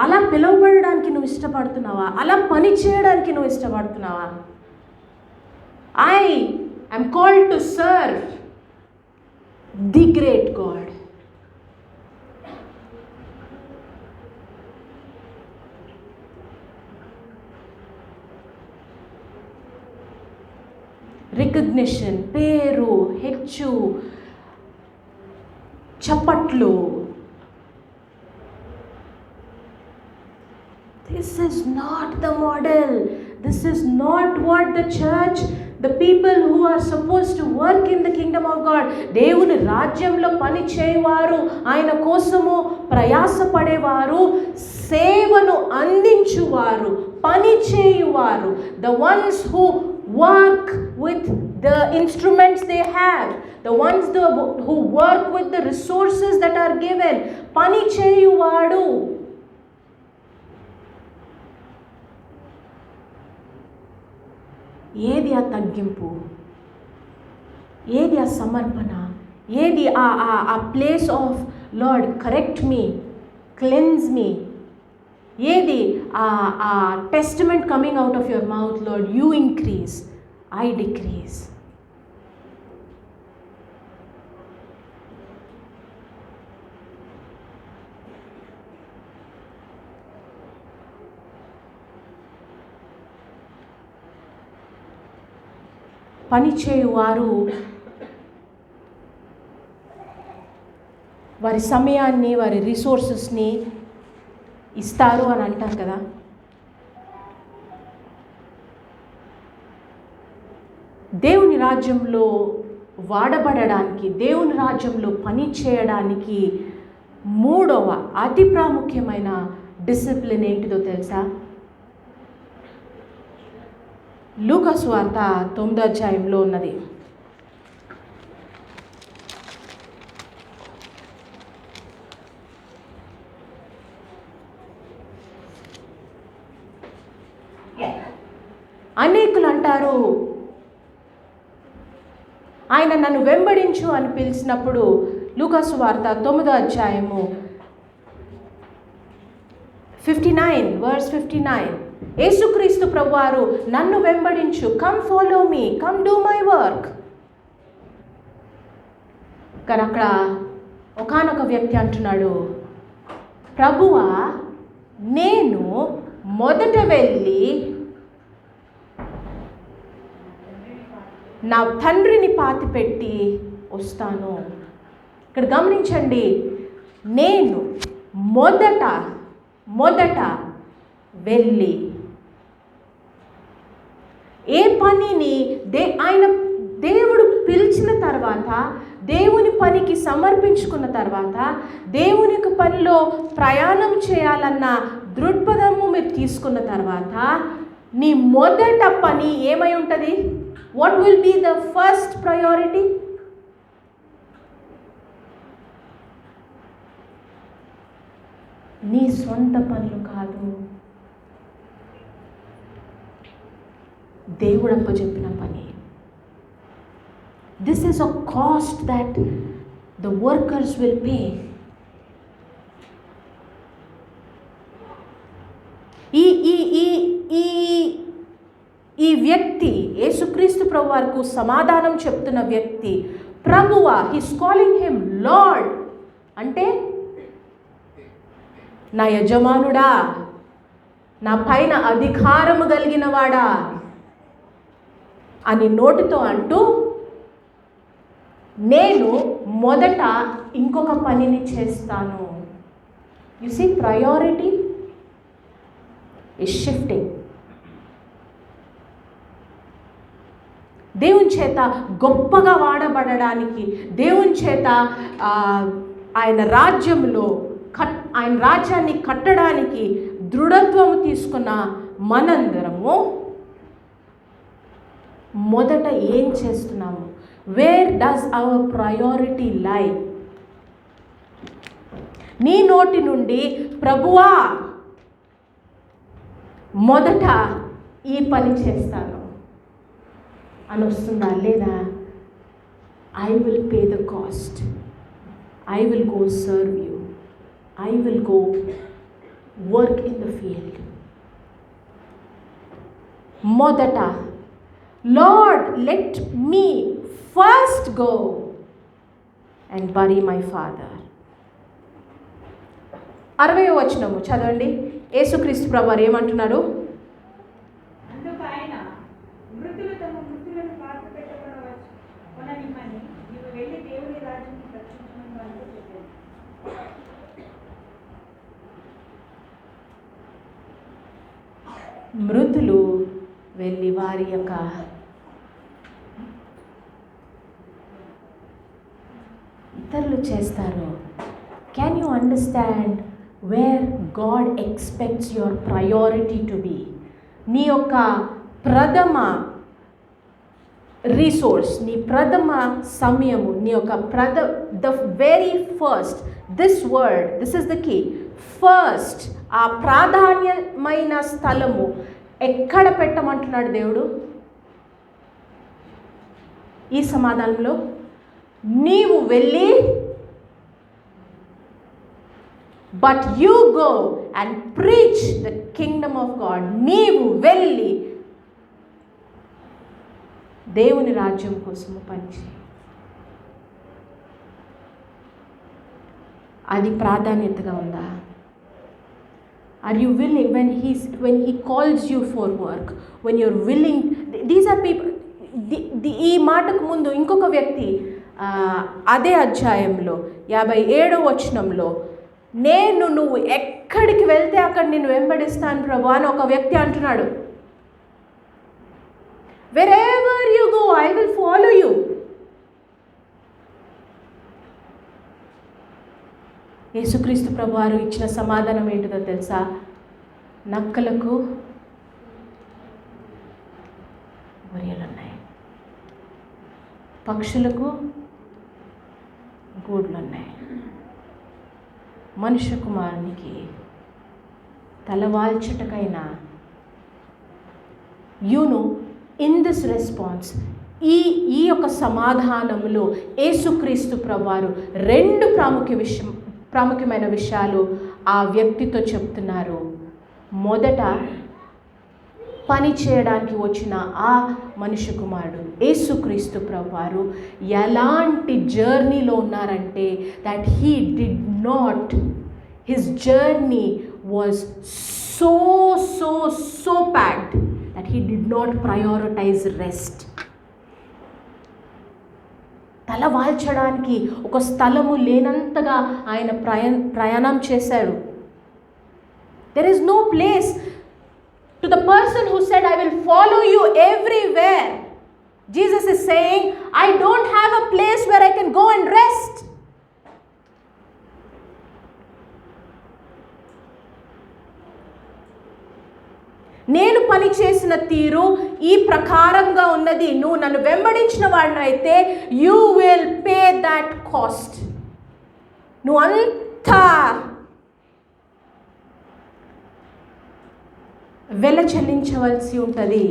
అలా పిలువబడడానికి నువ్వు ఇష్టపడుతున్నావా? అలా పని చేయడానికి నువ్వు ఇష్టపడుతున్నావా? I am called to serve the great God. Recognition, పేరు, హెచ్చు, చప్పట్లు. This is not the model. This is not what the church, the people who are supposed to work in the kingdom of God, దేవుని రాజ్యంలో పని చేయవారు, ఆయన కోసము ప్రయాసపడేవారు, సేవను అందించువారు, పని చేయువారు, the ones who work with the instruments they have, the ones who work with the resources that are given, పని చేయువాడు. ఏది ఆ తగ్గింపు? ఏది ఆ సమర్పణ? ఏది ఆ place of Lord correct me, cleanse me? ఏది ఆ testament coming out of your mouth, Lord you increase, I decrease. పనిచేయువారు వారి సమయాన్ని, వారి రిసోర్సెస్ని ఇస్తారు అని అంటారు కదా. దేవుని రాజ్యంలో వాడబడడానికి, దేవుని రాజ్యంలో పని చేయడానికి మూడవ అతి ప్రాముఖ్యమైన డిసిప్లిన్ ఏంటిదో తెలుసా? లూకా సువార్త 9వ అధ్యాయంలో ఉన్నది. అనేకులు అంటారు, ఆయన నన్ను వెంబడించు అని పిలిచినప్పుడు, లూకా సువార్త 9వ అధ్యాయము 59 verse 59, యేసుక్రీస్తు ప్రభువారు నన్ను వెంబడించు, come follow me, come do my work. కానీ అక్కడ ఒకానొక వ్యక్తి అంటున్నాడు, ప్రభువా నేను మొదట వెళ్ళి నా తండ్రిని పాతిపెట్టి వస్తాను. ఇక్కడ గమనించండి, నేను మొదట వెళ్ళి ఏ పనిని దేవుడు పిలిచిన తర్వాత, దేవుని పనికి సమర్పించుకున్న తర్వాత, దేవుని పనిలో ప్రయాణం చేయాలన్న దృక్పథము మీరు తీసుకున్న తర్వాత, నీ మొదట పని ఏమై ఉంటుంది? What will be the first priority? నీ సొంత పనులు కాదు, దేవుడు అప్పచెప్పిన పని. This is a cost that the workers will pay. ఈ వ్యక్తి యేసుక్రీస్తు ప్రభువారికి సమాధానం చెప్తున్న వ్యక్తి, ప్రభువా, హీస్ కాలింగ్ హిమ్ లార్డ్ అంటే, నా యజమానుడా, నా పైన అధికారము కలిగిన వాడా అని నోటితో అంటూ, నేను మొదట ఇంకొక పనిని చేస్తాను. You see, priority is shifting. దేవుని చేత గొప్పగా వాడబడడానికి, దేవుని చేత ఆయన రాజ్యంలో ఆయన రాజ్యాన్ని కట్టడానికి దృఢత్వము తీసుకున్న మనందరము మొదట ఏం చేస్తున్నాము? వేర్ డస్ అవర్ ప్రయారిటీ లై? నీ నోటి నుండి ప్రభువా మొదట ఈ పని చేస్తాను అని వస్తుందా? లేదా I will pay the cost, I will go serve you, I will go work in the field. మొదట Lord let me first go and bury my father. 60వ వచనము చదవండి. యేసుక్రీస్తు ప్రభువారు ఏమంటున్నారు? అందుకు ఆయన, మృతులు తమ మృతులను పాతి పెట్టకొననిమ్మని నీవు వెళ్ళి దేవుని రాజ్యాన్ని రక్షించమని వారితో చెప్పాను. మృతులు వెళ్ళి వారి యొక్క ఇతరులు చేస్తారు. Can you understand where God expects your priority to be? నీ యొక్క ప్రథమ రిసోర్స్, నీ ప్రథమ సమయము, నీ యొక్క the very first, this is the key. First ఆ ప్రాధాన్యమైన స్థలము ఎక్కడ పెట్టమంటున్నాడు దేవుడు ఈ సమాధానంలో? నీవు వెళ్ళి, but you go and preach the Kingdom of God. నీవు వెళ్ళి దేవుని రాజ్యం కోసము పనిచేయి. అది ప్రాధాన్యతగా ఉందా? Are you willing when he calls you for work, when you're willing? These are people. ఈ మాటకు ముందు ఇంకొక వ్యక్తి అదే అధ్యాయంలో 57వ వచనంలో, నువ్వు ఎక్కడికి వెళ్తే అక్కడ నేను వెంబడిస్తాను ప్రభు అని ఒక వ్యక్తి అంటున్నాడు. Wherever you go, I will follow you. యేసుక్రీస్తు ప్రభువారు ఇచ్చిన సమాధానం ఏంటిదో తెలుసా? నక్కలకు గొర్రెలున్నాయి, పక్షులకు గూడ్లున్నాయి, మనుష్య కుమారునికి తలవాల్చుటకైనా. ఇన్ దిస్ రెస్పాన్స్, ఈ యొక్క సమాధానంలో యేసుక్రీస్తు ప్రభువారు 2 ప్రాముఖ్యమైన విషయాలు ఆ వ్యక్తితో చెప్తున్నారు. మొదట పని చేయడానికి వచ్చిన ఆ మనుష్య కుమారుడు యేసుక్రీస్తు ప్రభువారు ఎలాంటి జర్నీలో ఉన్నారంటే, that he did not, his journey was so packed that he did not prioritize rest. తల వాల్చడానికి ఒక స్థలము లేనంతగా ఆయన ప్రయాణం చేశారు. There is no place to the person who said, I will follow you everywhere. Jesus is saying, I don't have a place where I can go and rest. నేను పని చేసిన తీరు ఈ ప్రకారంగా ఉన్నది. నువ్వు నన్ను వెంబడించిన వాడినైతే you will pay that cost. నువ్వు అంతా వెల చెల్లించవలసి ఉంటుంది.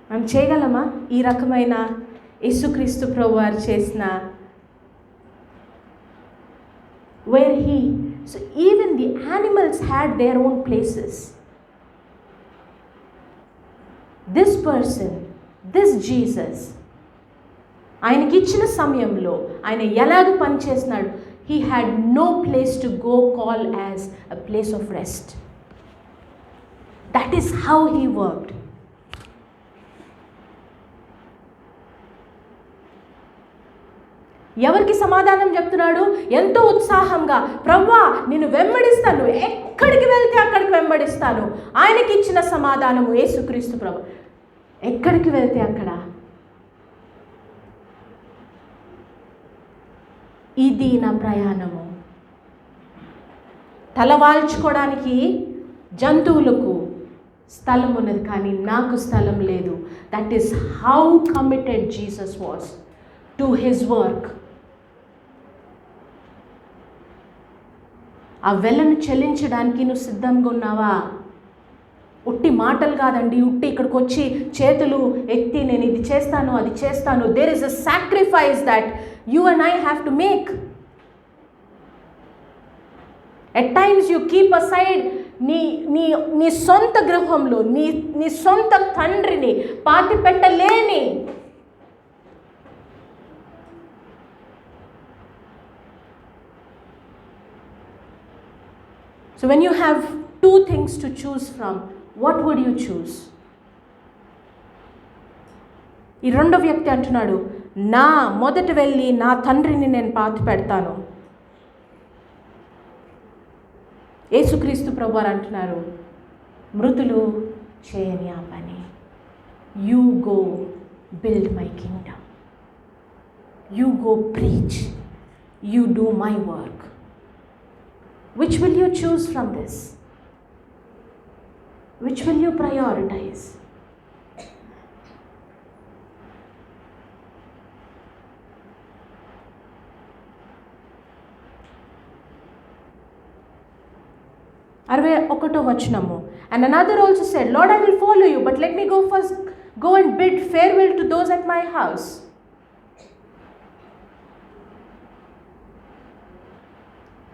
మనం చేయగలమా ఈ రకమైన యేసుక్రీస్తు ప్రభువారు చేసిన where he, so even the animals had their own places. This person, this Jesus, ఆయనకి ఇచ్చిన సమయంలో ఆయన ఎలాగ పని చేస్తున్నాడు? He had no place to go call as a place of rest. That is how he worked. ఎవరికి సమాధానం చెప్తున్నాడు? ఎంతో ఉత్సాహంగా, ప్రభువా నిన్ను వెంబడిస్తాను, ఎక్కడికి వెళ్తే అక్కడికి వెంబడిస్తాను. ఆయనకి ఇచ్చిన సమాధానము యేసుక్రీస్తు ప్రభు, ఎక్కడికి వెళ్తే అక్కడ. ఇది నా ప్రయాణము. తలవాల్చుకోవడానికి జంతువులకు స్థలం ఉన్నది, కానీ నాకు స్థలం లేదు. That is how committed Jesus was to his work. ఆ వెలను చెల్లించడానికి నువ్వు సిద్ధంగా ఉన్నావా? ఉట్టి మాటలు కాదండి, ఉట్టి ఇక్కడికి వచ్చి చేతులు ఎత్తి నేను ఇది చేస్తాను అది చేస్తాను. There is a sacrifice that you and I have to make. At times you keep aside నీ సొంత గృహంలో నీ సొంత తండ్రిని పాతి పెట్టలేని So when you have two things to choose from, what would you choose? ఈ రెండో వ్యక్తి అంటున్నాడు, నా మొదట వెళ్ళి నా తండ్రిని నేను పాతి పెడతాను. యేసుక్రీస్తు ప్రభువారు అంటున్నారు, మృతులు చేయని ఆ పని. You go build my Kingdom, you go preach, you do my work. Which will you choose from this? Which will you prioritize? అరవై ఒకటో వచనము. And another also said, Lord, I will follow you, but let me go and bid farewell to those at my house.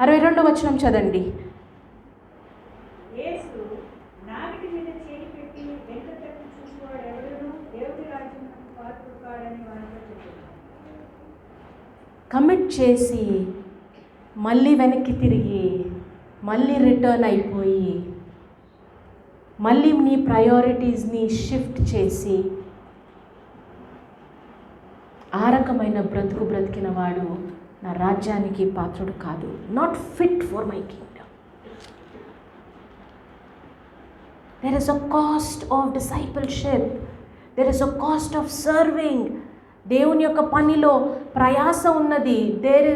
62వ వచనం చదండి. యేసు నావిటి మీద చేయి పెట్టి వెంకటకు చూసేవాడు ఎవడును దేవుని రాజ్యమునకు పాత్రుడు కాడని వారితో చెప్పాడు. కమిట్ చేసి మళ్ళీ వెనక్కి తిరిగి మళ్ళీ రిటర్న్ అయిపోయి మళ్ళీ నీ ప్రయారిటీస్ని షిఫ్ట్ చేసి ఆ రకమైన బ్రతుకు బ్రతికిన వాడు నా రాజ్యానికి పాత్రుడు కాదు. Not fit for my kingdom. There is a cost of discipleship, there is a cost of serving. దేవుని యొక్క పనిలో ప్రయాస ఉన్నది. There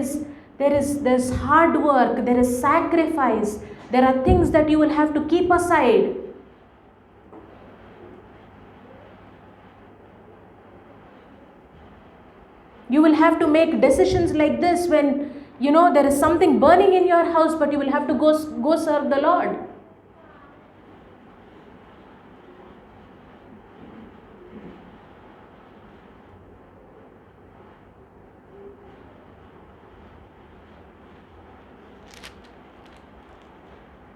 is hard work, there is sacrifice, there are things that you will have to keep aside. You will have to make decisions like this when you know there is something burning in your house, but you will have to go serve the Lord.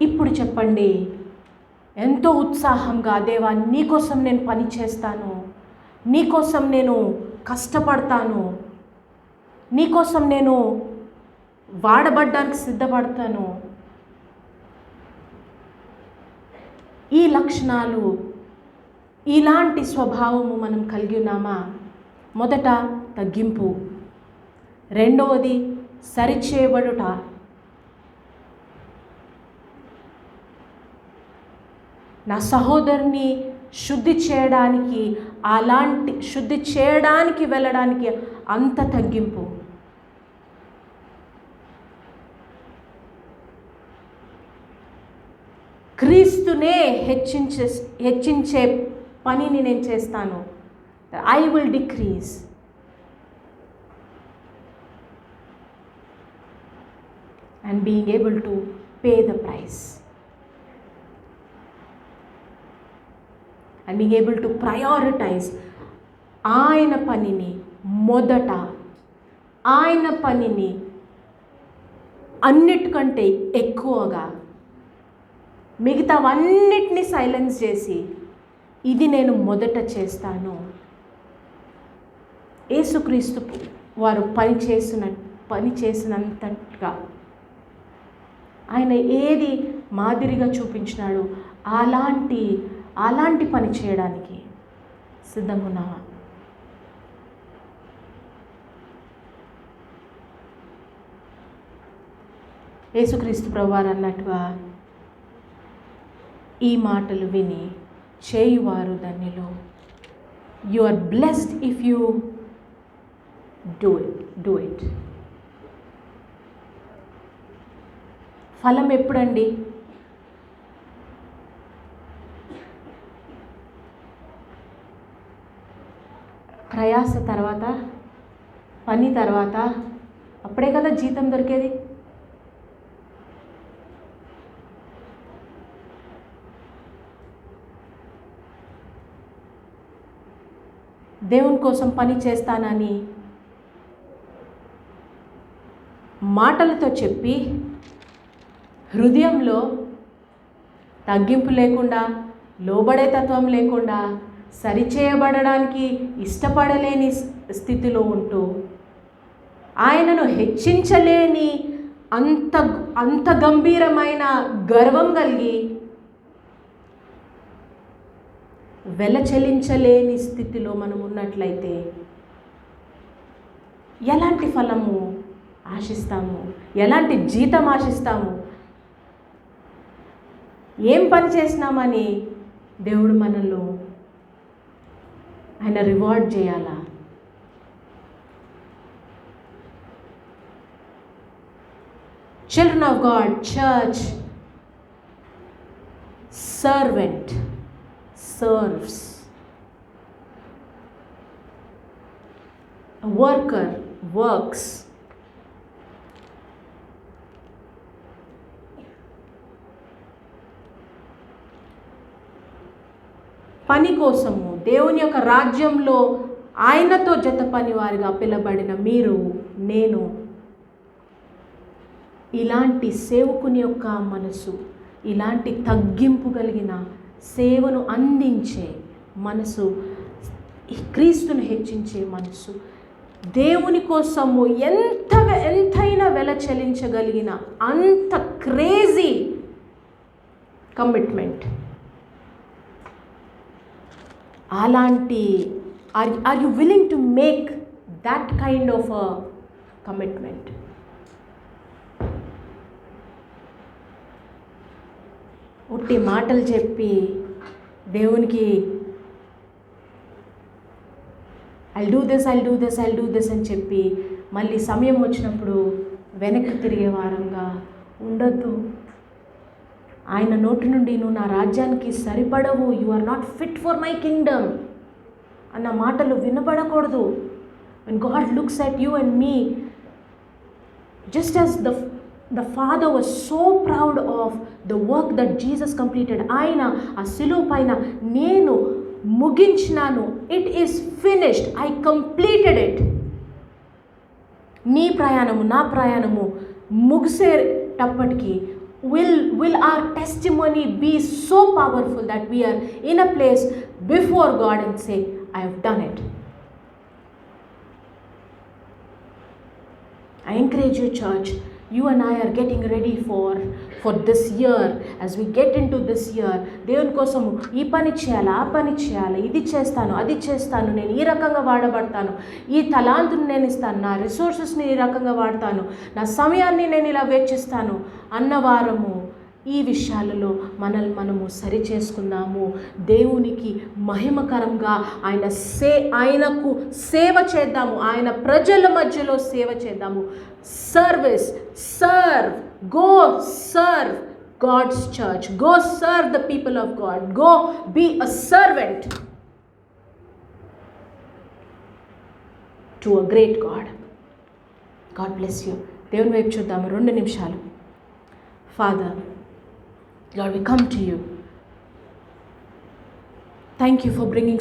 ఇప్పుడు చెప్పండి, ఎంతో ఉత్సాహంగా దేవా నీకోసం నేను పని చేస్తాను, నీకోసం నేను కష్టపడతాను, నీకోసం నేను వాడబడ్డానికి సిద్ధపడతాను. ఈ లక్షణాలు, ఇలాంటి స్వభావము మనం కలిగి ఉన్నామా? మొదట తగ్గింపు, రెండవది సరిచేయబడుట, నా సహోదరుని శుద్ధి చేయడానికి వెళ్ళడానికి అంత తగ్గింపు. క్రీస్తునే హెచ్చించే పనిని నేను చేస్తాను. I will decrease. And being able to pay the price. And being able to prioritize ఆయన పనిని మొదట, ఆయన పనిని అన్నిటికంటే ఎక్కువగా, మిగతావన్నిటినీ సైలెన్స్ చేసి ఇది నేను మొదట చేస్తాను. యేసుక్రీస్తు వారు పని చేసినంతగా ఆయన ఏది మాదిరిగా చూపించినాడు అలాంటి పని చేయడానికి సిద్ధమున్నావా? యేసుక్రీస్తు ప్రభువారు అన్నట్టుగా ఈ మాటలు విని చేయువారు ధన్యులు. You are blessed if you do it. ఫలం ఎప్పుడండి? ప్రయాస తర్వాత, పని తర్వాత, అప్పుడే కదా జీతం దొరికేది. దేవుని కోసం పని చేస్తానని మాటలతో చెప్పి హృదయంలో తగ్గింపు లేకుండా, లోబడే తత్వం లేకుండా, సరిచేయబడడానికి ఇష్టపడలేని స్థితిలో ఉంటూ, ఆయనను హెచ్చించలేని అంత గంభీరమైన గర్వం కలిగి, వెల చెల్లించలేని స్థితిలో మనం ఉన్నట్లయితే ఎలాంటి ఫలము ఆశిస్తాము? ఎలాంటి జీతం ఆశిస్తాము? ఏం పని చేసినామని దేవుడు మనల్ని ఆయన రివార్డ్ చేయాలా? Children of God, church, servant serves, a worker works. పని కోసము దేవుని యొక్క రాజ్యంలో ఆయనతో జత పనివారిగా పిలబడిన మీరు, నేను ఇలాంటి సేవకుని యొక్క మనసు, ఇలాంటి తగ్గింపు కలిగిన సేవను అందించే మనసు, క్రీస్తును హెచ్చించే మనసు, దేవుని కోసము ఎంతైనా వెల చెల్లించగలిగిన అంత క్రేజీ కమిట్మెంట్, అలాంటి are you willing to make that kind of a commitment? ఉట్టి మాటలు చెప్పి దేవునికి ఐల్ డూ దిస్ అని చెప్పి మళ్ళీ సమయం వచ్చినప్పుడు వెనక్కి తిరిగే వారంగా ఉండొద్దు. ఆయన నోటి నుండి నువ్వు నా రాజ్యానికి సరిపడవు, you are not fit for my kingdom అన్న మాటలు వినపడకూడదు. when God looks at you and me, just as the Father was so proud of the work that Jesus completed, ఆయన ఆ శిలువ పైన నేను ముగించినాను, it is finished, I completed it. నీ ప్రయాణము నా ప్రయాణము ముగిసేటప్పటికి will our testimony be so powerful that we are in a place before God and say, I have done it. I encourage you, church, you and I are getting ready for this year. As we get into this year, దేవుని కోసం ఈ పని చేయాలి, ఆ పని చేయాలి, ఇది చేస్తాను, అది చేస్తాను, నేను ఈ రకంగా వాడబడతాను, ఈ తలాంతుని నేను ఇస్తాను, నా రిసోర్సెస్ని ఈ రకంగా వాడతాను, నా సమయాన్ని నేను ఇలా వెచ్చిస్తాను అన్నవారము ఈ విషయాలలో మనము సరి చేసుకుందాము. దేవునికి మహిమకరంగా ఆయనకు సేవ చేద్దాము, ఆయన ప్రజల మధ్యలో సేవ చేద్దాము. Service, serve, go serve God's church, go serve the people of God, go be a servant to a great God. God bless you. దేవుని వైపు చూద్దాము 2 నిమిషాలు. Father, Lord, we come to you. Thank you for bringing